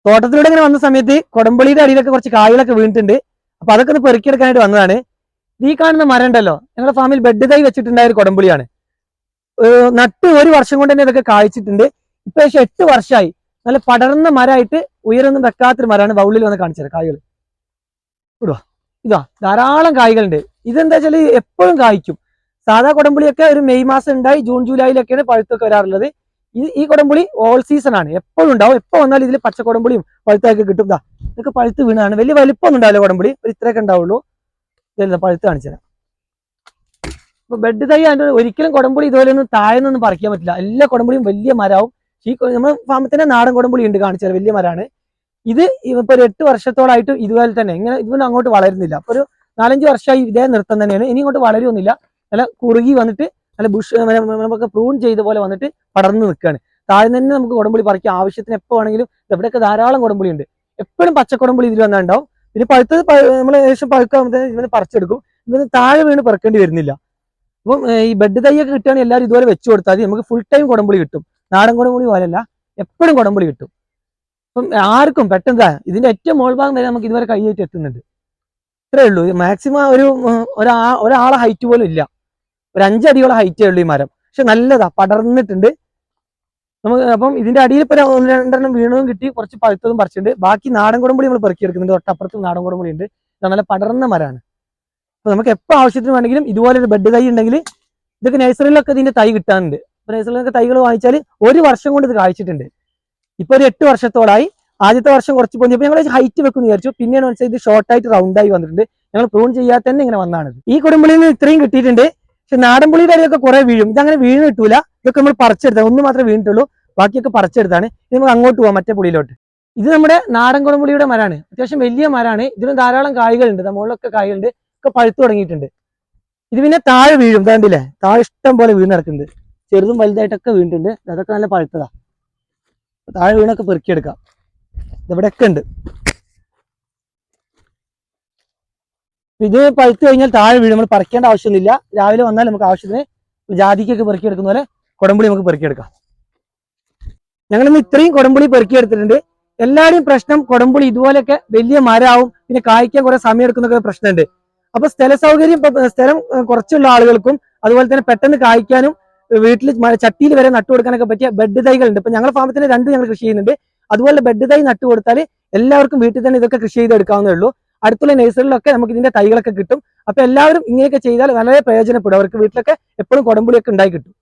തോട്ടത്തിലൂടെ ഇങ്ങനെ വന്ന സമയത്ത് കൊടംപുളിയുടെ അടിയിലൊക്കെ കുറച്ച് കായകളൊക്കെ വീണിട്ടുണ്ട്. അപ്പൊ അതൊക്കെ ഒന്ന് പെറുക്കിയെടുക്കാനായിട്ട് വന്നതാണ്. ഈ കാണുന്ന മരം ഉണ്ടല്ലോ, ഞങ്ങളുടെ ഫാമിൽ ബെഡ് തൈ വെച്ചിട്ടുണ്ടായ ഒരു കൊടംപുളിയാണ്. നട്ട് 1 വർഷം കൊണ്ട് തന്നെ ഇതൊക്കെ കായ്ച്ചിട്ടുണ്ട്. ഇപ്പൊ ഏകദേശം 8 വർഷമായി. നല്ല പടർന്ന മരമായിട്ട് ഉയരൊന്നും വെക്കാത്തൊരു മരമാണ്. ബൗളിൽ വന്ന് കാണിച്ചത് കായ്കൾ ഇടുക. ഇതാ ധാരാളം കായ്കളുണ്ട്. ഇതെന്താ വെച്ചാൽ എപ്പോഴും കായ്ക്കും. സാധാ കൊടംപുളിയൊക്കെ ഒരു മെയ് മാസം ഉണ്ടായി ജൂൺ ജൂലൈയിലൊക്കെയാണ് പഴുത്തൊക്കെ വരാറുള്ളത്. ഈ കൊടംപുളി ഓൾ സീസൺ ആണ്, എപ്പോഴും ഉണ്ടാവും. എപ്പോ വന്നാലും ഇതിൽ പച്ചക്കൊടംപുളിയും പഴുത്തൊക്കെ കിട്ടും. ഇതൊക്കെ പഴുത്ത് വീണാണ്. വലിയ വലിപ്പമൊന്നും ഉണ്ടാവില്ല കൊടംപുളി, ഒരു ഇത്രയൊക്കെ ഉണ്ടാവുള്ളൂ. പഴുത്ത് കാണിച്ചു തരാം. ഇപ്പൊ ബെഡ് തൈ ആയിട്ട് ഒരിക്കലും കൊടംപുളി ഇതുപോലെ ഒന്നും താഴെന്നൊന്നും പറിക്കാൻ പറ്റില്ല. എല്ലാ കൊടംപുളിയും വലിയ മരമാവും. ഈ നമ്മുടെ ഫാമിൽ തന്നെ നാടൻ കൊടംപുളി ഉണ്ട്, കാണിച്ചാൽ വലിയ മരമാണ് ഇത്. ഇപ്പൊ ഒരു 8 വർഷത്തോളായിട്ട് ഇതുപോലെ തന്നെ ഇങ്ങനെ ഇതൊന്നും അങ്ങോട്ട് വളരുന്നില്ല. അപ്പൊ ഒരു 4-5 വർഷമായി ഇതേ നൃത്തം തന്നെയാണ്. ഇനി ഇങ്ങോട്ട് വളരുമൊന്നുമില്ല. നല്ല കുറുകി വന്നിട്ട് നല്ല ബുഷ് നമുക്ക് പ്രൂൺ ചെയ്ത പോലെ വന്നിട്ട് പടർന്ന് നിൽക്കുകയാണ്. താഴെ തന്നെ നമുക്ക് കൊടംപുളി പറിക്കാം. ആവശ്യത്തിന് എപ്പോൾ വേണമെങ്കിലും. ഇവിടെയൊക്കെ ധാരാളം കൊടംപുളി ഉണ്ട്. എപ്പോഴും പച്ചക്കൊടംപുളി ഇതിൽ വന്നിട്ടുണ്ടാവും. പിന്നെ പഴുത്തത് നമ്മൾ ഏകദേശം പഴുക്കാകുമ്പോഴത്തേന് ഇവന് പറിച്ചെടുക്കും. ഇവന് താഴെ വീണ് പെറുക്കേണ്ടി വരുന്നില്ല. അപ്പം ഈ ബെഡ് തൈയൊക്കെ കിട്ടുകയാണെങ്കിൽ എല്ലാവരും ഇതുപോലെ വെച്ച് കൊടുത്താൽ നമുക്ക് ഫുൾ ടൈം കൊടംപുളി കിട്ടും. നാടൻ കൊടംപുളി പോലെയല്ല, എപ്പോഴും കൊടംപുളി കിട്ടും. അപ്പം ആർക്കും പെട്ടെന്ന് ഇതിന്റെ ഏറ്റവും മോൾ ഭാഗം വരെ നമുക്ക് ഇതുവരെ കൈയായിട്ട് എത്തുന്നുണ്ട്. ഇത്രേ ഉള്ളൂ. മാക്സിമം ഒരാളെ ഹൈറ്റ് പോലും ഇല്ല. ഒരു 5 അടിയോളം ഹൈറ്റേ ഉള്ളൂ ഈ മരം. പക്ഷെ നല്ലതാ, പടർന്നിട്ടുണ്ട് നമുക്ക്. അപ്പം ഇതിന്റെ അടിയിൽ ഇപ്പൊ 1-2 വീണതും കിട്ടി, കുറച്ച് പഴുത്തതും പറിച്ചിട്ടുണ്ട്. ബാക്കി നാടൻ കുടംപുളി നമ്മൾ പെറുക്കിയെടുക്കുന്നുണ്ട്. തൊട്ടപ്പുറത്തും നാടൻ കുടംപുളി ഉണ്ട്. നല്ല പടർന്ന മരമാണ്. അപ്പൊ നമുക്ക് എപ്പോൾ ആവശ്യത്തിന് വേണമെങ്കിലും ഇതുപോലെ ഒരു ബെഡ് തൈ ഉണ്ടെങ്കിൽ, ഇതൊക്കെ നഴ്സറിയിലൊക്കെ ഇതിന്റെ തൈ കിട്ടാനുണ്ട്. അപ്പൊ നഴ്സറിയിലൊക്കെ തൈകൾ വാങ്ങിച്ചാൽ 1 വർഷം കൊണ്ട് ഇത് കായ്ച്ചിട്ടുണ്ട്. ഇപ്പൊ ഒരു 8 വർഷത്തോളായി. ആദ്യത്തെ വർഷം കുറച്ച് പൊന്നിയപ്പോൾ ഞങ്ങൾ ഹൈറ്റ് വെക്കുമെന്ന് വിചാരിച്ചു. പിന്നെയാണ് മനസ്സിലായി ഇത് ഷോർട്ടായിട്ട് റൗണ്ടായി വന്നിട്ടുണ്ട്. ഞങ്ങൾ പ്രൂൺ ചെയ്യാതെ തന്നെ ഇങ്ങനെ വന്നാണ്. ഈ കുടംപുളിയിൽ നിന്ന് ഇത്രയും കിട്ടിയിട്ടുണ്ട്. പക്ഷെ നാടൻപുളിയുടെ അടിയൊക്കെ കുറെ വീഴും. ഇതങ്ങനെ വീണ് കിട്ടൂല. ഇതൊക്കെ നമ്മൾ പറിച്ചെടുത്താണ്. ഒന്ന് മാത്രമേ വീണിട്ടുള്ളൂ, ബാക്കിയൊക്കെ പറിച്ചെടുത്താണ്. ഇത് നമുക്ക് അങ്ങോട്ട് പോവാം, മറ്റേ പുളിയിലോട്ട്. ഇത് നമ്മുടെ നാടൻ കുടംപുളിയുടെ മരമാണ്. അത്യാവശ്യം വലിയ മരമാണ്. ഇതിന് ധാരാളം കായ്കളുണ്ട്. മുകളിലൊക്കെ കായ്കളുണ്ട്, ഒക്കെ പഴുത്തു തുടങ്ങിയിട്ടുണ്ട്. ഇത് പിന്നെ താഴെ വീഴും. കണ്ടില്ലേ, താഴെ ഇഷ്ടം പോലെ വീണ് നടക്കുന്നുണ്ട്. ചെറുതും വലുതായിട്ടൊക്കെ വീണിട്ടുണ്ട്. അതൊക്കെ നല്ല പഴുത്തതാ. താഴെ വീണൊക്കെ പെറുക്കിയെടുക്കാം. ഇതെവിടെയൊക്കെ ഉണ്ട്. ഇത് പഴുത്ത് കഴിഞ്ഞാൽ താഴെ വീഴും. നമ്മൾ പറിക്കേണ്ട ആവശ്യമൊന്നുമില്ല. രാവിലെ വന്നാൽ നമുക്ക് ആവശ്യത്തിന് ജാതിക്കൊക്കെ പെറുക്കിയെടുക്കുന്ന പോലെ കൊടംപുളി നമുക്ക് പെറുക്കിയെടുക്കാം. ഞങ്ങളിന്ന് ഇത്രയും കൊടംപുളി പെറുക്കിയെടുത്തിട്ടുണ്ട്. എല്ലാവരുടെയും പ്രശ്നം കൊടംപുളി ഇതുപോലെയൊക്കെ വലിയ മരമാവും, പിന്നെ കായ്ക്കാൻ കുറെ സമയം എടുക്കുന്നൊക്കെ പ്രശ്നമുണ്ട്. അപ്പൊ സ്ഥലം കുറച്ചുള്ള ആളുകൾക്കും അതുപോലെ തന്നെ പെട്ടെന്ന് കായ്ക്കാനും വീട്ടിൽ ചട്ടിയിൽ വരെ നട്ടു കൊടുക്കാനൊക്കെ പറ്റിയ ബെഡ് തൈകളുണ്ട്. ഇപ്പൊ ഞങ്ങളുടെ ഫാമിൽ തന്നെ 2 ഞങ്ങൾ കൃഷി ചെയ്യുന്നുണ്ട്. അതുപോലെ ബെഡ് തൈ നട്ടു കൊടുത്താൽ എല്ലാവർക്കും വീട്ടിൽ തന്നെ ഇതൊക്കെ കൃഷി ചെയ്തെടുക്കാവുന്നേ ഉള്ളൂ. അടുത്തുള്ള നഴ്സറിയിലൊക്കെ നമുക്ക് ഇതിന്റെ തൈകളൊക്കെ കിട്ടും. അപ്പൊ എല്ലാവരും ഇങ്ങനെയൊക്കെ ചെയ്താൽ വളരെ പ്രയോജനപ്പെടും. അവർക്ക് വീട്ടിലൊക്കെ എപ്പോഴും കൊടംപുളിയൊക്കെ ഉണ്ടായി കിട്ടും.